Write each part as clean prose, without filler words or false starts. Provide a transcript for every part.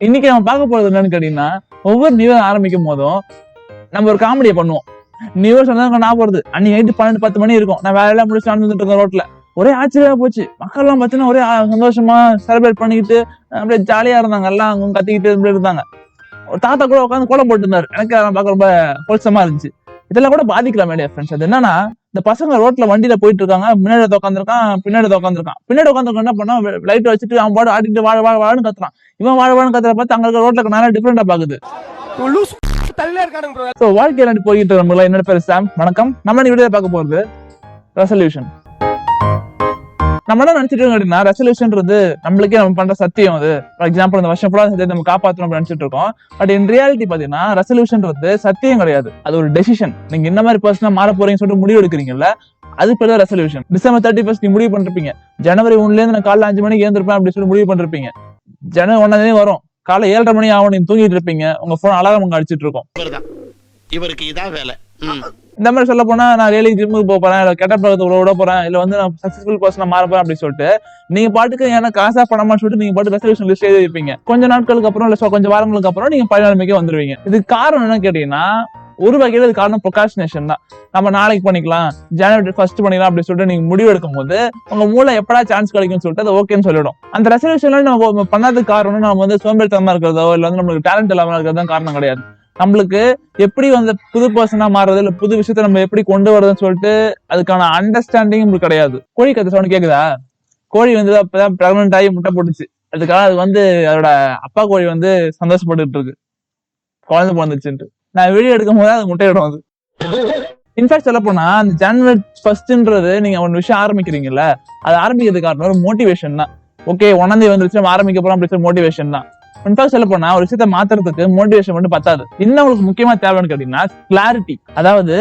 இன்னைக்கு நம்ம பார்க்க போறது என்னன்னு கேட்டீங்கன்னா, ஒவ்வொரு நியூ இயர் ஆரம்பிக்கும் போதும் நம்ம ஒரு காமெடியை பண்ணுவோம். நியூ இயர் சொன்னா ஞாபகம் வருது. அன்னைக்கு நைட்டு 12, 10 மணி இருக்கும். நான் வேலையெல்லாம் முடிச்சு வந்துட்டு இருந்தேன் ரோட்ல. ஒரே ஆச்சரியமா போச்சு. மக்கள் எல்லாம் பார்த்தீங்கன்னா ஒரே சந்தோஷமா செலிப்ரேட் பண்ணிக்கிட்டு அப்படியே ஜாலியா இருந்தாங்க. எல்லாம் அவங்க கத்திக்கிட்டு இப்படி இருந்தாங்க. ஒரு தாத்தா கூட உட்காந்து கோலம் போட்டு இருந்தாரு. எனக்கு அதெல்லாம் பார்க்க ரொம்ப ஹோல்சமா இருந்துச்சு. இதெல்லாம் கூட பாதிக்கலாம் இல்லையா ஃப்ரெண்ட்ஸ்? அது என்னன்னா, இந்த பசங்க ரோட்ல வண்டியில போயிட்டு இருக்காங்க. முன்னாடி உட்காந்துருக்கான், பின்னாடி உட்காந்துருக்கான். பின்னாடி உட்காந்துருக்கான் என்ன பண்ணா, லைட் வச்சுட்டு அவன் பாடு ஆடிட்டு வாழ வாழ வாழன்னு கத்துறான். இவன் வாழ வாழன்னு கத்துற பார்த்து அங்க இருக்க ரோட்ல நிறைய டிஃபரெண்டா பாக்குது. வாழ்க்கையில போயிட்டு இருக்கவங்களா, என்னோட பேர் சாம். வணக்கம். நம்ம வீடியோ பார்க்க போறது ரெசல்யூஷன். நம்ம என்ன நினைச்சிட்டு இருக்கோம் அப்படின்னா, ரெசல்யூஷன்ன்றது நம்மளுக்கே நம்ம பண்ற சத்தியம். அது ஃபார் எக்ஸாம்பிள் இந்த வருஷம் ஃபுல்லா சத்தியத்தை நம்ம காப்பாற்றணும் நினைச்சிட்டு இருக்கோம். பட் இன் ரியாலிட்டி பாத்தீங்கன்னா ரெசல்யூஷன்ன்றது சத்தியம் கிடையாது. அது ஒரு டெசிஷன். நீங்க என்ன மாதிரி பர்சனா மாற போறீங்கன்னு சொல்லிட்டு முடிவு எடுக்கிறீங்கல்ல, அது பேர் தான் ரெசல்யூஷன். டிசம்பர் 31 நீ முடிவு பண்ணிருப்பீங்க. ஜனவரி 1ல இருந்து நான் காலைல 5 மணிக்கு ஏந்திருப்பேன் அப்படின்னு சொல்லி முடிவு பண்ணிருப்பீங்க. ஜனவரி 1 வரும், காலை 7:30 மணி ஆகும், நீங்க தூங்கிட்டு இருப்பீங்க. உங்க போன் அலாரம் உங்க அடிச்சிட்டு இருக்கும். இவருக்கு இதான் வேலை. இந்த மாதிரி சொல்ல போனா, நான் டெய்லி ஜிம்முக்கு போறேன், இல்ல கெட்ட பழக்கத்தை விட போறேன், இல்ல வந்து நான் சக்சஸ்ஃபுல் பர்சனா மாற போறேன் அப்படின்னு சொல்லிட்டு நீங்க பாட்டுக்கு ஏன்னா காசா பணமான்னு சொல்லிட்டு நீங்க பாட்டு ரெசல்யூஷன் லிஸ்ட் எழுதி வைப்பீங்க. கொஞ்ச நாட்களுக்கு அப்புறம் இல்ல கொஞ்சம் வாரங்களுக்கு அப்புறம் நீங்க பழைய நிலைமைக்கே வந்துருவீங்க. இதுக்கு காரணம் என்ன கேட்டீங்கன்னா, ஒரு வகையில இது காரணம் ப்ரொகாஸ்டினேஷன் தான். நம்ம நாளைக்கு பண்ணிக்கலாம், ஜனவரி 1 பண்ணிக்கலாம் அப்படின்னு சொல்லிட்டு நீங்க முடிவு எடுக்கும் போது உங்க மூளை எப்படா சான்ஸ் கிடைக்கும்னு சொல்லிட்டு அது ஓகேன்னு சொல்லிடும். அந்த ரெசல்யூஷன்ல நம்ம பண்ணாததுக்கு காரணம் நம்ம வந்து சோம்பேறித்தனமா இருக்கிறதோ இல்ல வந்து நம்மளுக்கு டேலண்ட் இல்லாம இருக்கிறது காரணம் கிடையாது. நம்மளுக்கு எப்படி வந்து புது பர்சனா மாறுறது இல்ல புது விஷயத்த நம்ம எப்படி கொண்டு வரதுன்னு சொல்லிட்டு அதுக்கான அண்டர்ஸ்டாண்டிங் நம்மளுக்கு கிடையாது. கோழி கத்து சவுண்ட் கேக்குதா? கோழி வந்து அப்பதான் பிரெக்னன்ட் ஆகி முட்டை போட்டுச்சு. அதுக்காக அது வந்து அதோட அப்பா கோழி வந்து சந்தோஷப்பட்டு இருக்கு, குழந்தை பிறந்துச்சுன்ட்டு. நான் வீடியோ எடுக்கும் போது அது முட்டையிடும். அது இன்ஃபேக்ட் சொல்ல போனா, அந்த ஜனவரி 1 நீங்க ஒரு விஷயம் ஆரம்பிக்கிறீங்கல்ல, அது ஆரம்பிக்கிறதுக்கு காரணம் ஒரு மோட்டிவேஷன் தான். ஓகே 1 வந்துருச்சு, நம்ம ஆரம்பிக்க போறோம் அப்படின்னு மோட்டிவேஷன் தான். இன்ஃபேக்ட் சொல்ல போனா, ஒரு விஷயத்த மாத்துறதுக்கு மோட்டிவேஷன் மட்டும் பத்தாது. இன்னும் உங்களுக்கு முக்கியமா தேவைன்னு கேட்டீங்கன்னா கிளாரிட்டி. அதாவது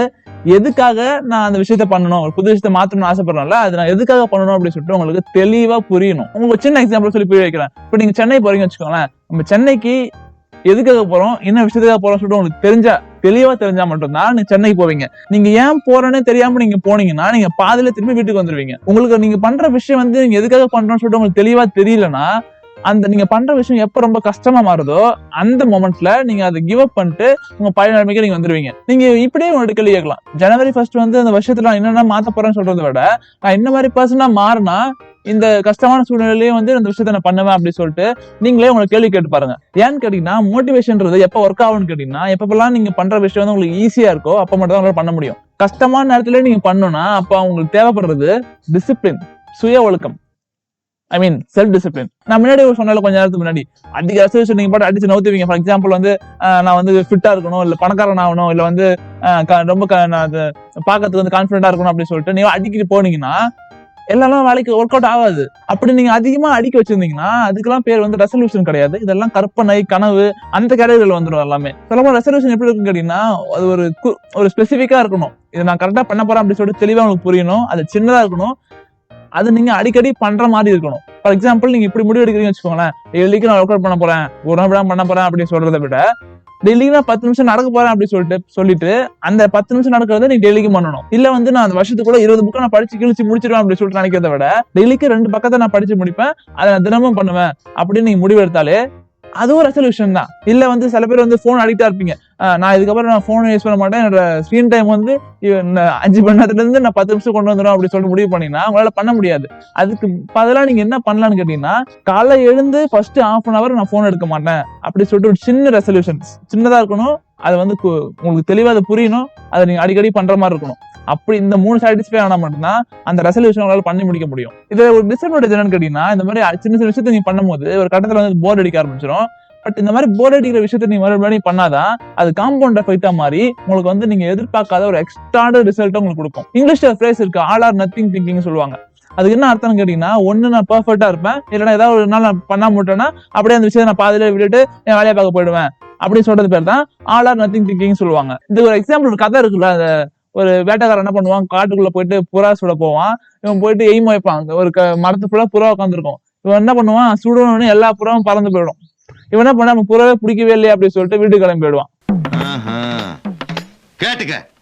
எதுக்காக நான் அந்த விஷயத்த பண்ணணும், ஒரு புது விஷயத்த மாத்தணும்னு ஆசைப்படுறேன்ல, அது நான் எதுக்காக பண்ணணும் அப்படின்னு சொல்லிட்டு உங்களுக்கு தெளிவா புரியணும். உங்களுக்கு சின்ன எக்ஸாம்பிள் சொல்லி புரிய வைக்கிறேன். இப்ப நீங்க சென்னை போறீங்கன்னு வச்சுக்கோங்களேன். நம்ம சென்னைக்கு எதுக்காக போறோம், என்ன விஷயத்துக்காக போறோம் சொல்லிட்டு உங்களுக்கு தெளிவா தெரிஞ்சா மட்டும்தான் நீங்க சென்னைக்கு போவீங்க. நீங்க ஏன் போறேன்னு தெரியாம நீங்க போனீங்கன்னா நீங்க பாதியில திரும்பி வீட்டுக்கு வந்துருவீங்க. உங்களுக்கு நீங்க பண்ற விஷயம் வந்து நீங்க எதுக்காக பண்றோம்னு சொல்லிட்டு உங்களுக்கு தெளிவா தெரியலன்னா, அந்த நீங்க பண்ற விஷயம் எப்ப ரொம்ப கஷ்டமா மாறுதோ அந்த மொமெண்ட்ல நீங்க அதை கிவ் அப் பண்ணிட்டு உங்க பழைய நிலைமைக்கு நீங்க வந்துருவீங்க. நீங்க இப்படியே உங்கள்ட்ட கேள்வி கேட்கலாம், ஜனவரி 1 வந்து அந்த வருஷத்துல நான் என்னென்ன மாத்த போறேன்னு சொல்றதை விட நான் என்ன மாதிரி பர்சனா மாறினா இந்த கஷ்டமான சூழ்நிலையிலேயே வந்து இந்த விஷயத்த நான் பண்ணுவேன் அப்படின்னு சொல்லிட்டு நீங்களே உங்களுக்கு கேள்வி கேட்டு பாருங்க. ஏன்னு கேட்டீங்கன்னா, மோட்டிவேஷன்ன்றது எப்ப ஒர்க் ஆகும்னு கேட்டீங்கன்னா, எப்பெல்லாம் நீங்க பண்ற விஷயம் வந்து உங்களுக்கு ஈஸியா இருக்கோ அப்ப மட்டும் தான் உங்களால பண்ண முடியும். கஷ்டமான நேரத்துல நீங்க பண்ணணும்னா அப்ப உங்களுக்கு தேவைப்படுறது டிசிப்ளின், சுய ஒழுக்கம். ஐ மீன் செல்ஃப் டிசிப்ளின். நான் முன்னாடி சொன்னால கொஞ்ச நேரத்துக்கு முன்னாடி அதிக ரெசல்யூஷன் நீங்க பாட்டு அடிச்சு நவுத்துவீங்க. ஃபார் எக்ஸாம்பிள் வந்து நான் வந்து ஃபிட்டா இருக்கணும், இல்ல பணக்காரன் ஆகணும், இல்ல வந்து ரொம்ப பாக்கிறதுக்கு வந்து கான்பிடண்டா இருக்கணும் அப்படின்னு சொல்லிட்டு நீங்க அடிக்கிட்டு போனீங்கன்னா எல்லாம் வேலைக்கு ஒர்க் அவுட் ஆகாது. அப்படி நீங்க அதிகமா அடிக்க வச்சிருந்தீங்கன்னா அதுக்கெல்லாம் பேர் வந்து ரெசல்யூஷன் கிடையாது. இதெல்லாம் கற்பனை, கனவு, அந்த கேட்டகரியில வந்துடும் எல்லாமே. சொல்லப்போ ரெசல்யூஷன் எப்படி இருக்குன்னு கேட்டீங்கன்னா, அது ஒரு ஸ்பெசிபிக்கா இருக்கணும். இதை நான் கரெக்டா பண்ண போறேன் அப்படின்னு சொல்லிட்டு தெளிவா உங்களுக்கு புரியணும். அது சின்னதா இருக்கணும். அது நீங்க அடிக்கடி பண்ற மாதிரி இருக்கணும். ஃபார் எக்ஸாம்பிள் நீங்க இப்படி முடிவு எடுக்கிறீங்கன்னு வச்சுக்கோங்களேன், டெய்லிக்கு நான் ஒர்க் அவுட் பண்ண போறேன், ஒரு நாள் பண்ண போறேன் அப்படின்னு சொல்றதை விட டெய்லிக்கு நான் 10 நிமிஷம் நடக்க போறேன் அப்படின்னு சொல்லிட்டு அந்த 10 நிமிஷம் நடக்கிறத நீங்க டெய்லிக்கு பண்ணணும். இல்ல வந்து நான் அந்த வருஷத்துக்குள்ள 20 புக்கை நான் படிச்சு கிழிச்சு முடிச்சிருவேன் அப்படின்னு சொல்லிட்டு நினைக்கிறத விட டெய்லிக்கு 2 பக்கத்தை நான் படிச்சு முடிப்பேன், அதை நான் தினமும் பண்ணுவேன் அப்படின்னு நீங்க முடிவு எடுத்தாலே அதுவும் ரெசல்யூஷன் தான். இல்ல வந்து சில பேர் வந்து போன் அடிக்டா இருப்பீங்க. நான் இதுக்கப்புறம் நான் போன் யூஸ் பண்ண மாட்டேன், என்னோட ஸ்கிரீன் டைம் வந்து 5 மணி நேரத்துல இருந்து நான் 10 நிமிஷம் கொண்டு வந்துடும் அப்படின்னு சொல்லிட்டு முடிவு பண்ணீங்கன்னா உங்களால பண்ண முடியாது. அதுக்கு பதிலா நீங்க என்ன பண்ணலாம்னு கேட்டீங்கன்னா, காலை எழுந்து ஃபர்ஸ்ட் 1/2 hour நான் போன் எடுக்க மாட்டேன் அப்படி சொல்லிட்டு ஒரு சின்ன ரெசல்யூஷன், சின்னதா இருக்கணும். அது வந்து உங்களுக்கு தெளிவா அது புரியணும். அதை நீங்க அடிக்கடி பண்ற மாதிரி இருக்கணும். அப்படி இந்த 3 சாட்டிஸ்ஃபை ஆனா மட்டும்தான் அந்த ரெசல்யூஷன் உங்களால பண்ணி முடிக்க முடியும். இதுல ஒரு டிஸ்அட்வான்டேஜ் என்னன்னு கேட்டீங்கன்னா, இந்த மாதிரி சின்ன சின்ன விஷயத்த நீங்க பண்ணும்போது ஒரு கட்டத்துல வந்து போர் அடிக்க ஆரம்பிச்சிடும். பட் இந்த மாதிரி போர் அடிக்கிற விஷயத்த நீங்க மறுபடியும் பண்ணாதான் அது காம்பவுண்ட் எஃபெக்டா மாறி உங்களுக்கு வந்து நீங்க எதிர்பார்க்காத ஒரு எக்ஸ்ட்ராடர் ரிசல்ட் உங்களுக்கு கொடுக்கும். இங்கிலீஷ்ல ஃப்ரேஸ் இருக்கு, ஆல் ஆர் நத்திங் திங்கிங் சொல்லுவாங்க. அதுக்கு என்ன அர்த்தம்னு கேட்டீங்கன்னா, ஒண்ணு நான் பெர்ஃபெக்ட்டா இருப்பேன், இல்லைன்னா ஏதாவது ஒரு நாள் நான் பண்ணாம விட்டேன்னா அப்படியே அந்த விஷயத்தை நான் பாதியில விட்டுட்டு என் வேலையை பார்க்க போயிடுவேன் அப்படின்னு சொல்றது பேர் தான் ஆல் ஆர் நத்திங் திங்கிங் சொல்லுவாங்க. இது ஒரு எக்ஸாம்பிள், ஒரு கதை இருக்குல்ல, ஒரு வேட்டைக்காரன் என்ன பண்ணுவான், காட்டுக்குள்ள போயிட்டு புறா சுட போவான். இவன் போயிட்டு எய்ம் வைப்பான், ஒரு மரத்து ஃபுல்லா புறா உட்காந்துருக்கும். இவன் என்ன பண்ணுவான், சுடணும்னு எல்லா புறாவும் பறந்து போயிடும். இவன் என்ன பண்ண, புறாவே பிடிக்கவே இல்லையா அப்படின்னு சொல்லிட்டு வீட்டுக்கு கிளம்பி போயிடுவான்.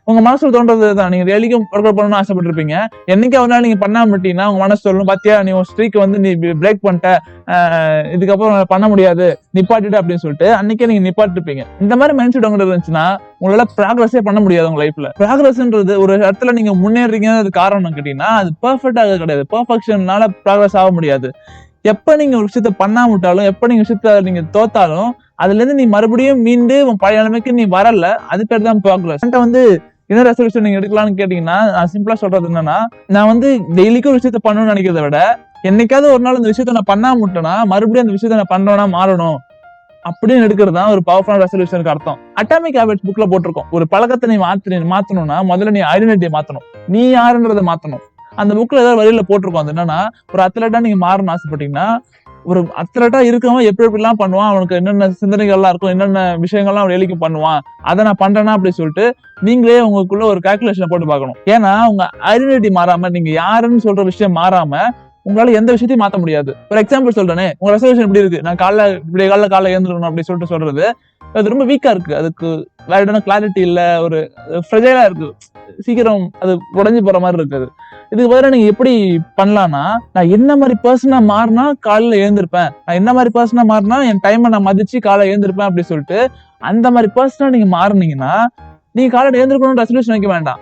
உங்க மனசுல தோன்றது தான். நீங்க டெய்லிக்கும் ஒர்க் அவுட் பண்ணணும்னு ஆசைப்பட்டிருப்பீங்க. என்னைக்கு ஒரு நாள் நீங்க பண்ணாம விட்டீங்கன்னா உங்க மனசு சொல்லணும், பாத்தியா நீ உன் ஸ்ட்ரீக் வந்து நீ பிரேக் பண்ணிட்ட, இதுக்கப்புறம் பண்ண முடியாது, நிப்பாட்டிட்டு அப்படின்னு சொல்லிட்டு அன்னைக்கே நீங்க நிப்பாட்டிருப்பீங்க. இந்த மாதிரி மைண்ட் செட் உங்கள்ட்ட இருந்துச்சுன்னா உங்களால ப்ராக்ரஸே பண்ண முடியாது உங்க லைஃப்ல. ப்ராக்ரஸ்ன்றது ஒரு இடத்துல நீங்க முன்னேறீங்க, அது காரணம் கேட்டீங்கன்னா அது பெர்ஃபெக்ட் ஆக கிடையாது. பெர்ஃபெக்ஷன்னால ப்ராக்ரஸ் ஆக முடியாது. எப்ப நீங்க ஒரு விஷயத்த பண்ணாம விட்டாலும், எப்ப நீங்க விஷயத்த நீங்க தோத்தாலும், அதுல இருந்து நீ மறுபடியும் மீண்டு உன் பழைய நிலைமைக்கு நீ வரல, அது பேர் தான் ப்ராக்ரஸ். என்கிட்ட வந்து என்ன ரெசல்யூஷன் நீங்க எடுக்கலாம்னு கேட்டீங்கன்னா, நான் சிம்பிளா சொல்றது என்னன்னா, நான் வந்து டெய்லிக்கும் ஒரு விஷயத்த பண்ணணும்னு நினைக்கிறத விட, என்னைக்காவது ஒரு நாள் இந்த விஷயத்த நான் பண்ணாம விட்டேன்னா மறுபடியும் அந்த விஷயத்த நான் பண்றவனா மாறணும் அப்படின்னு எடுக்கிறது தான் ஒரு பவர்ஃபுல்லான ரெசல்யூஷனுக்கு அர்த்தம். அட்டாமிக் ஹாபிட்ஸ் புக்ல போட்டிருக்கோம், ஒரு பழக்கத்தை நீ மாத்தணும்னா முதல்ல நீ ஐடென்டிட்டியை மாத்தணும், நீ யாருன்றதை மாத்தணும். அந்த புக்ல ஏதாவது வழியில போட்டிருக்கோம். அது என்னன்னா, ஒரு அத்லட்டா நீங்க மாறணும்னு ஆசைப்பட்டீங்கன்னா, ஒரு அத்லட்டா இருக்கவன் எப்படிலாம் பண்ணுவான், அவனுக்கு என்னென்ன சிந்தனைகள்லாம் இருக்கும், என்னென்ன விஷயங்கள்லாம் அவன் வேலைக்கு பண்ணுவான், அதை நான் பண்றேன்னா அப்படி சொல்லிட்டு நீங்களே உங்களுக்குள்ள ஒரு கால்குலேஷனை போட்டு பார்க்கணும். ஏன்னா உங்க ஐடென்டிட்டி மாறாம, நீங்க யாருன்னு சொல்ற விஷயம் மாறாம உங்களால எந்த விஷயத்தையும் மாத்த முடியாது. ஒரு எக்ஸாம்பிள் சொல்றேனே, உங்க ரெசல்யூஷன் எப்படி இருக்கு, நான் காலைல எழுந்துடணும் அப்படி சொல்லிட்டு சொல்றது, அது ரொம்ப வீக்கா இருக்கு, அதுக்கு வேற என்ன கிளாரிட்டி இல்ல, ஒரு ஃப்ரெஜைலா இருக்கு, சீக்கிரம் அது உடஞ்சி போற மாதிரி இருக்குது. இதுக்கு பதிலாக நீங்க எப்படி பண்ணலாம்னா, நான் என்ன மாதிரி பர்சனா மாறினா காலையில எழுந்திருப்பேன், நான் என்ன மாதிரி பர்சனா மாறினா என் டைமை நான் மதிச்சு காலையில எழுந்திருப்பேன் அப்படின்னு சொல்லிட்டு அந்த மாதிரி பர்சனா நீங்க மாறினீங்கன்னா நீங்க காலையில எழுந்திருக்கணும்னு ரெசல்யூஷன் வைக்க வேண்டாம்,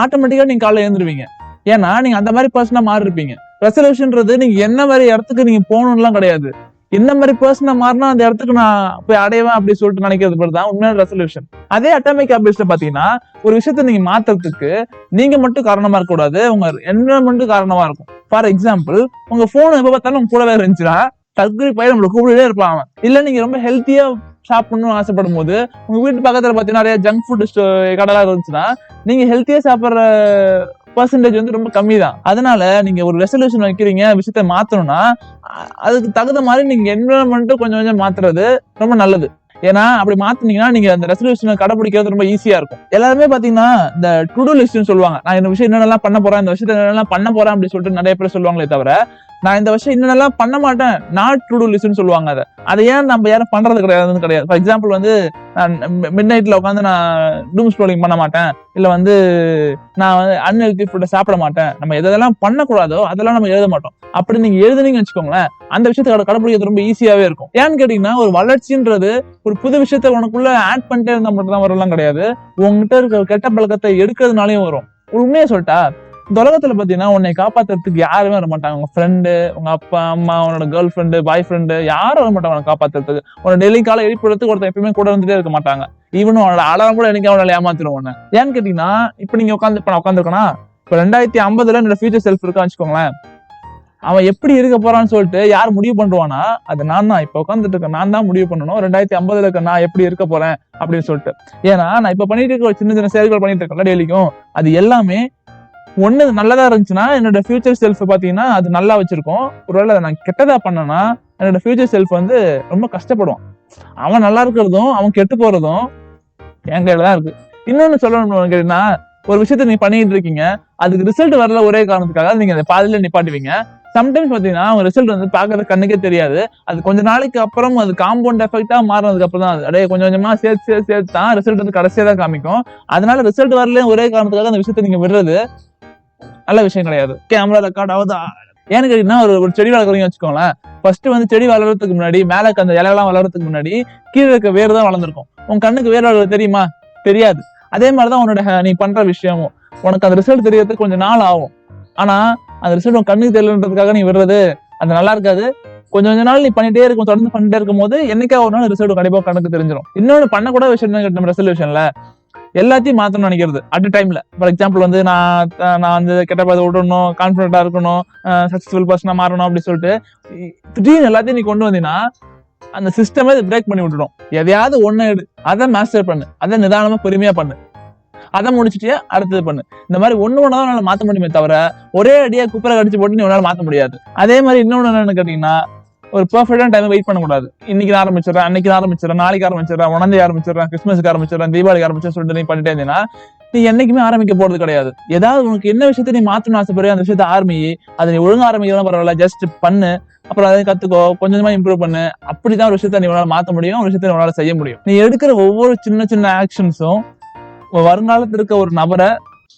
ஆட்டோமேட்டிக்கா நீங்க காலையில எழுந்திருவீங்க. ஏன்னா நீங்க அந்த மாதிரி பர்சனா மாறி இருப்பீங்க. ரெசல்யூஷன்ன்றது நீங்க என்ன மாதிரி இடத்துக்கு நீங்க போகணும்லாம் கிடையாது, என்ன மாதிரி பர்சனா மாறினா அந்த இடத்துக்கு நான் போய் அடைவேன் அப்படி சொல்லிட்டு நினைக்கிறது பேர் தான் உண்மையான ரெசல்யூஷன். அதே அட்டாமிக் ஹாபிட்ஸ்ல பாத்தீங்கன்னா, ஒரு விஷயத்த நீங்க மாத்துறதுக்கு நீங்க மட்டும் காரணமா இருக்க கூடாது, உங்க என்விரான்மெண்ட் காரணமா இருக்கும். ஃபார் எக்ஸாம்பிள், உங்க போன் எப்ப பார்த்தாலும் உங்க கூடவே இருந்துச்சுன்னா டக்கு போய் நம்மள கூப்பிட்டுட்டே இருப்பாங்க. இல்ல நீங்க ரொம்ப ஹெல்த்தியா சாப்பிடணும்னு ஆசைப்படும் போது உங்க வீட்டு பக்கத்துல பாத்தீங்கன்னா நிறைய ஜங்க் ஃபுட் கடைலாம் இருந்துச்சுன்னா நீங்க ஹெல்த்தியா சாப்பிடுற பர்சன்டேஜ் வந்து ரொம்ப கம்மி தான். அதனால நீங்க ஒரு ரெசல்யூஷன் வைக்கிறீங்க, விஷயத்த மாத்தணும்னா அதுக்கு தகுந்த மாதிரி நீங்க என்விரான்மெண்ட் கொஞ்சம் கொஞ்சம் மாத்துறது ரொம்ப நல்லது. ஏன்னா அப்படி மாத்தினீங்கன்னா நீங்க அந்த ரெசல்யூஷனை கடைபிடிக்கிறது ரொம்ப ஈஸியா இருக்கும். எல்லாருமே பாத்தீங்கன்னா இந்த டு டூ லிஸ்ட்னு சொல்லுவாங்க, நான் இந்த விஷயம் என்னென்னலாம் பண்ண போறேன், இந்த விஷயத்த என்னென்னலாம் பண்ண போறேன் அப்படின்னு சொல்லிட்டு நிறைய பேர் சொல்லுவாங்களே தவிர, நான் இந்த விஷயம் என்னென்னலாம் பண்ண மாட்டேன், நாட் டு டூ லிஸ்ட்னு சொல்லுவாங்க. அதை ஏன் நம்ம யாரும் பண்றது கிடையாது. ஃபார் எக்ஸாம்பிள் வந்து நான் மிட் நைட்ல உட்காந்து நான் டூம் ஸ்க்ரோலிங் பண்ண மாட்டேன், இல்ல வந்து நான் வந்து அன்ஹெல்தி ஃபுட்டை சாப்பிட மாட்டேன், நம்ம எதெல்லாம் பண்ணக்கூடாதோ அதெல்லாம் நம்ம எழுத மாட்டோம். அப்படி நீங்க எழுதுனீங்கன்னு வச்சுக்கோங்களேன், அந்த விஷயத்தை கடைபிடிக்கிறது ரொம்ப ஈஸியாவே இருக்கும். ஏன்னு கேட்டீங்கன்னா, ஒரு வளர்ச்சின்றது ஒரு புது விஷயத்த உனக்குள்ள ஆட் பண்ணிட்டே இருந்தா மட்டும் தான் வரலாம் கிடையாது, உங்ககிட்ட இருக்க கெட்ட பழக்கத்தை எடுக்கிறதுனாலையும் வரும். உண்மையை சொல்லிட்டா, இந்த உலகத்துல பாத்தீங்கன்னா உன்னை காப்பாத்துறதுக்கு யாருமே வர மாட்டாங்க. உங்க ஃப்ரெண்டு, உங்க அப்பா அம்மா, உன்னோட கேர்ள் ஃப்ரெண்டு, பாய் ஃப்ரெண்டு, யாரும் வர மாட்டாங்க உன்னை காப்பாத்துறதுக்கு. உன்னோட டெய்லி காலை எழுப்பிடுறதுக்கு ஒருத்தன் எப்பயுமே கூட இருந்துட்டே இருக்க மாட்டாங்க. ஈவன் உன்னோட அலாரம் கூட எனக்கு அவனால ஏமாத்திடும் உன்னை. ஏன்னு கேட்டீங்கன்னா, இப்ப நீங்க உட்காந்துருக்கனா, இப்ப 2050 என்னோட ஃபியூச்சர் செல்ஃப் இருக்கான்னு வச்சுக்கோங்களேன், அவன் எப்படி இருக்க போறான்னு சொல்லிட்டு யார் முடிவு பண்ணுவானா, அது நான் தான். இப்ப உட்காந்துட்டு இருக்க நான் தான் முடிவு பண்ணணும் 2050 இருக்க நான் எப்படி இருக்க போறேன் அப்படின்னு சொல்லிட்டு. ஏன்னா நான் இப்ப பண்ணிட்டு இருக்க ஒரு சின்ன சின்ன செயல்கள் பண்ணிட்டு இருக்கேன்ல டெய்லிக்கும், அது எல்லாமே ஒண்ணு நல்லதா இருந்துச்சுன்னா என்னோட ஃபியூச்சர் செல்ஃப் பாத்தீங்கன்னா அது நல்லா வச்சிருக்கோம். ஒருவேளை நான் கெட்டதா பண்ணனா என்னோட ஃபியூச்சர் செல்ஃப் வந்து ரொம்ப கஷ்டப்படுவான். அவன் நல்லா இருக்கிறதும் அவன் கெட்டு போறதும் என் கையில தான் இருக்கு. இன்னொன்னு சொல்லணும்னு கேட்டீங்கன்னா, ஒரு விஷயத்த நீங்க பண்ணிட்டு இருக்கீங்க, அதுக்கு ரிசல்ட் வரல ஒரே காரணத்துக்காக நீங்க அதை பாதியில நிப்பாட்டுவீங்க. சம்டைம்ஸ் பாத்தீங்கன்னா அவங்க ரிசல்ட் வந்து பாக்குறது கண்ணுக்கே தெரியாது, அது கொஞ்ச நாளைக்கு அப்புறம் அது காம்பவுண்ட் எஃபெக்டா மாறினதுக்கு அப்புறம் தான் அப்படியே கொஞ்சம் கொஞ்சமா சேர்த்து தான் ரிசல்ட் வந்து கடைசியா தான் காமிக்கும். அதனால ரிசல்ட் வரல ஒரே காரணத்துக்காக அந்த விஷயத்த நீங்க விடுறது நல்ல விஷயம் கிடையாது. கேமரா ரெக்கார்ட் ஆகுது. ஏன்னு கேட்டீங்கன்னா, ஒரு செடி வளர்க்குறீங்க வச்சுக்கோங்களேன், ஃபர்ஸ்ட் வந்து செடி வளர்றதுக்கு முன்னாடி மேல அந்த இலையெல்லாம் வளர்றதுக்கு முன்னாடி கீழே இருக்க வேறு தான் வளர்ந்துருக்கும். உன் கண்ணுக்கு வேறு வளர்றது தெரியுமா? தெரியாது. அதே மாதிரிதான் உன்னோட நீ பண்ற விஷயமும், உனக்கு அந்த ரிசல்ட் தெரியறதுக்கு கொஞ்சம் நாள் ஆகும். ஆனா அந்த ரிசல்ட் உன் கண்ணுக்கு தெரியலன்றதுக்காக நீ விடுறது அது நல்லா இருக்காது. கொஞ்ச நாள் நீ பண்ணிட்டே இருக்கும், தொடர்ந்து பண்ணிட்டே இருக்கும் போது என்னைக்கா ஒரு நாள் ரிசல்ட் கண்டிப்பா கண்ணுக்கு தெரிஞ்சிடும். இன்னொன்னு பண்ணக்கூட விஷயம் நம்ம ரெசல்யூஷன்ல எல்லாத்தையும் மாத்தணும்னு நினைக்கிறது அட் டைம்ல. ஃபார் எக்ஸாம்பிள் வந்து நான் வந்து கெட்ட பழக்கத்தை விடணும், கான்பிடண்டா இருக்கணும், சக்சஸ்ஃபுல் பர்சனா மாறணும் அப்படின்னு சொல்லிட்டு திடீர்னு எல்லாத்தையும் நீ கொண்டு வந்தீங்கன்னா அந்த சிஸ்டமே பிரேக் பண்ணி விட்டுடும். எதையாவது ஒண்ணு எடு, அதை மாஸ்டர் பண்ணு, அதை நிதானமா பொறுமையா பண்ணு, அதை முடிச்சுட்டே அடுத்தது பண்ணு. இந்த மாதிரி ஒண்ணுதான் உன்னால மாத்த முடியுமே தவிர ஒரே அடியா குப்பரை கடிச்சு போட்டு நீ உன்னால மாத்த முடியாது. அதே மாதிரி இன்னொன்னு என்னன்னு கேட்டீங்கன்னா, ஒரு பெர்ஃபெக்டான டைம் வெயிட் பண்ணக்கூடாது. இன்னைக்கு ஆரம்பிச்சிடறேன், அன்னைக்கு ஆரம்பிச்சிடறேன், நாளைக்கு ஆரம்பிச்சிடறேன், உடனே ஆரம்பிச்சிடறேன், கிறிஸ்மஸ்க்கு ஆரம்பிச்சிடறேன், தீபாவளிக்கு ஆரம்பிச்சு சொல்லிட்டு நீ பண்ணிட்டே இருந்தீங்கன்னா நீ என்னைக்குமே ஆரம்பிக்க போறது கிடையாது. ஏதாவது உனக்கு என்ன விஷயத்த நீ மாத்தணும் ஆசைப்படுறியோ அந்த விஷயத்த ஆரம்பி, அதை நீ ஒழுங்கா ஆரம்பிக்கலாம் பரவாயில்ல, ஜஸ்ட் பண்ணு, அப்புறம் அதை கத்துக்கோ, கொஞ்சமா இம்ப்ரூவ் பண்ணு. அப்படிதான் ஒரு விஷயத்த நீ உன்னால மாத்த முடியும், ஒரு விஷயத்த உன்னால செய்ய முடியும். நீ எடுக்கிற ஒவ்வொரு சின்ன சின்ன ஆக்ஷன்ஸும் வருங்காலத்துல இருக்க ஒரு நபரை,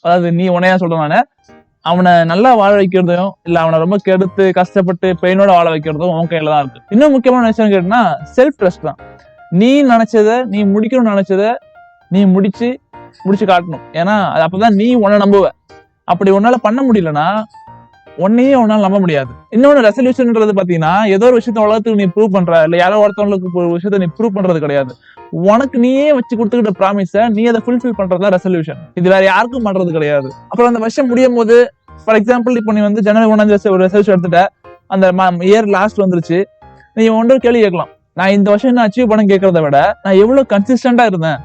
அதாவது நீ உனையா சொல்றனால அவனை நல்லா வாழ வைக்கிறதும் இல்ல அவனை ரொம்ப கெடுத்து கஷ்டப்பட்டு பெயினோட வாழ வைக்கிறதும் உன் கையில தான் இருக்கு. இன்னும் முக்கியமான விஷயம் கேட்டீங்கன்னா செல்ஃப் ட்ரஸ்ட் தான். நீ நினைச்சத, நீ முடிக்கணும்னு நினைச்சத நீ முடிச்சு காட்டணும். ஏன்னா அது அப்பதான் நீ உன்னை நம்புவ. அப்படி உன்னால பண்ண முடியலன்னா உன்னையே உன்னால நம்ப முடியாது. இன்னொன்னு ரெசல்யூஷன்ன்றது பாத்தீங்கன்னா ஏதோ ஒரு விஷயத்த உலகத்துக்கு நீ ப்ரூவ் பண்ற, இல்ல யாரோ ஒருத்தவங்களுக்கு ஒரு விஷயத்த நீ ப்ரூவ் பண்றது கிடையாது. உனக்கு நீயே வச்சு கொடுத்துக்கிட்ட ப்ராமிஸ நீ அதை ஃபுல்ஃபில் பண்றதா ரெசல்யூஷன். இது வேற யாருக்கும் பண்றது கிடையாது. அப்புறம் அந்த வருஷம் முடியும் போது, ஃபார் எக்ஸாம்பிள் இப்போ நீ வந்து ஜனவரி 1 ஒரு ரெசல்யூஷன் எடுத்துட்ட, அந்த இயர் லாஸ்ட் வந்துருச்சு, நீ ஒன்று கேள்வி கேட்கலாம், நான் இந்த வருஷம் என்ன அச்சீவ் பண்ண கேட்கறத விட நான் எவ்வளவு கன்சிஸ்டன்டா இருந்தேன்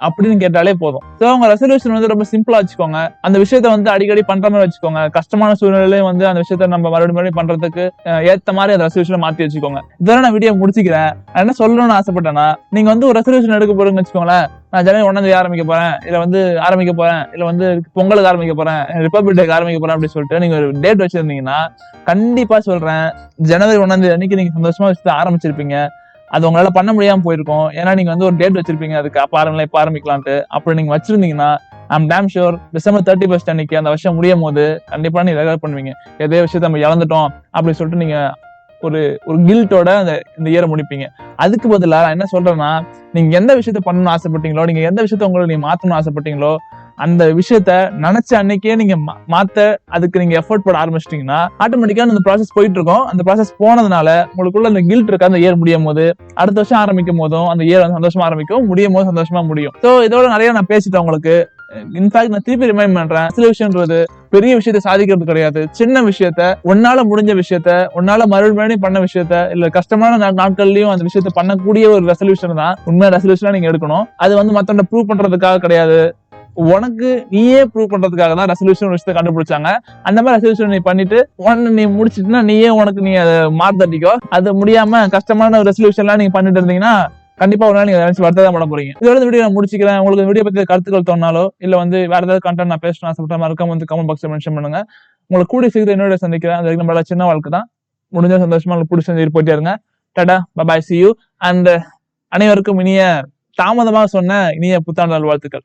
அப்படின்னு கேட்டாலே போதும். சோ உங்க ரெசல்யூஷன் வந்து ரொம்ப சிம்பிளா வச்சுக்கோங்க. அந்த விஷயத்த வந்து அடிக்கடி பண்ற மாதிரி வச்சுக்கோங்க. கஷ்டமான சூழ்நிலையில வந்து அந்த விஷயத்த நம்ம மறுபடியும் பண்றதுக்கு ஏத்த மாதிரி அந்த ரெசல்யூஷனை மாத்தி வச்சுக்கோங்க. இதெல்லாம் நான் வீடியோ முடிச்சுக்கிறேன். நான் என்ன சொல்லணும்னு ஆசைப்பட்டேன்னா, நீங்க வந்து ஒரு ரெசல்யூஷன் எடுக்க போறீங்கன்னு வச்சுக்கோங்களேன், நான் ஜனவரி 1 ஆரம்பிக்க போறேன், இல்ல வந்து ஆரம்பிக்க போறேன், இல்ல வந்து பொங்கலுக்கு ஆரம்பிக்க போறேன், ரிபப்ளிக் டேக்கு ஆரம்பிக்க போறேன் அப்படின்னு சொல்லிட்டு நீங்க ஒரு டேட் வச்சிருந்தீங்கன்னா, கண்டிப்பா சொல்றேன், ஜனவரி 1 அன்னைக்கு நீங்க சந்தோஷமா விஷயத்த ஆரம்பிச்சிருப்பீங்க. அது உங்களால பண்ண முடியாம போயிருக்கும். ஏன்னா நீங்க வந்து ஒரு டேட் வச்சிருப்பீங்க, அதுக்கு அப்ப ஆரம்பிக்கலாம் இப்ப ஆரம்பிக்கலான்ட்டு. அப்படி நீங்க வச்சிருந்தீங்கன்னா ஐம் டேம் ஷூர் டிசம்பர் 31 அன்னைக்கு அந்த வருஷம் முடியும் போது கண்டிப்பா நீங்க ரெகுலர் பண்ணுவீங்க. எதே விஷயத்த நம்ம இழந்துட்டோம் அப்படின்னு சொல்லிட்டு நீங்க ஒரு கில்ட்டோட இந்த இயரை முடிப்பீங்க. அதுக்கு பதிலா நான் என்ன சொல்றேன்னா, நீங்க எந்த விஷயத்த பண்ணணும்னு ஆசைப்பட்டீங்களோ, நீங்க எந்த விஷயத்த உங்களை நீங்க மாத்தணும்னு ஆசைப்பட்டீங்களோ, அந்த விஷயத்த நினைச்ச அன்னைக்கே நீங்க மாத்த அதுக்கு நீங்க எஃபோர்ட் போட ஆரம்பிச்சிட்டீங்கன்னா ஆட்டோமேட்டிக்கா அந்த ப்ராசஸ் போயிட்டு இருக்கும். அந்த ப்ராசஸ் போனதுனால உங்களுக்குள்ள அந்த கில்ட் இருக்க அந்த இயர் முடியும் போது, அடுத்த வருஷம் ஆரம்பிக்கும் போதும் அந்த இயர் வந்து சந்தோஷமா ஆரம்பிக்கும், முடியும் போது சந்தோஷமா முடியும். சோ இதோட நிறைய நான் பேசிட்டேன் உங்களுக்கு. இன்ஃபேக்ட் நான் திருப்பி ரிமைண்ட் பண்றேன், ரெசல்யூஷன்ன்றது பெரிய விஷயத்த சாதிக்கிறது கிடையாது. சின்ன விஷயத்த, உன்னால முடிஞ்ச விஷயத்த, உன்னால மறுபடியும் பண்ண விஷயத்த, இல்ல கஷ்டமான நாட்கள்லயும் அந்த விஷயத்த பண்ணக்கூடிய ஒரு ரெசல்யூஷன் தான் உண்மையான ரெசல்யூஷனா நீங்க எடுக்கணும். அது வந்து மத்தவங்க ப்ரூவ் பண்றதுக்காக கிடையாது, உனக்கு நீயே ப்ரூவ் பண்றதுக்காக தான் ரெசல்யூஷன் விஷயத்தை கண்டுபிடிச்சாங்க. அந்த மாதிரி ரெசல்யூஷன் நீ பண்ணிட்டு நீ முடிச்சிட்டுனா நீயே உனக்கு நீ அதை மார்த்தட்டிக்கோ. அது முடியாம கஷ்டமான ரெசல்யூஷன் எல்லாம் நீங்க பண்ணிட்டு இருந்தீங்கன்னா கண்டிப்பா ஒரு நாள் நீங்க நினைச்சு வருத்தம் பண்ண போறீங்க. இதோட வீடியோ நான் முடிச்சுக்கிறேன். உங்களுக்கு வீடியோ பத்தி கருத்துக்கள் தோணாலோ, இல்ல வந்து வேற ஏதாவது கண்டென்ட் நான் பேசணும் ஆசைப்பட்ட மறக்காம வந்து கமெண்ட் பாக்ஸ்ல மென்ஷன் பண்ணுங்க. உங்களுக்கு கூடிய சீக்கிரம் என்னோட சந்திக்கிறேன். அது நம்மளோட சின்ன வாழ்க்கை தான், முடிஞ்ச சந்தோஷமா உங்களுக்கு பிடிச்சி போயிட்டே இருங்க. Tata, bye bye, see you. And அனைவருக்கும் இனிய தாமதமாக சொன்ன இனிய புத்தாண்டு நல்வாழ்த்துக்கள்.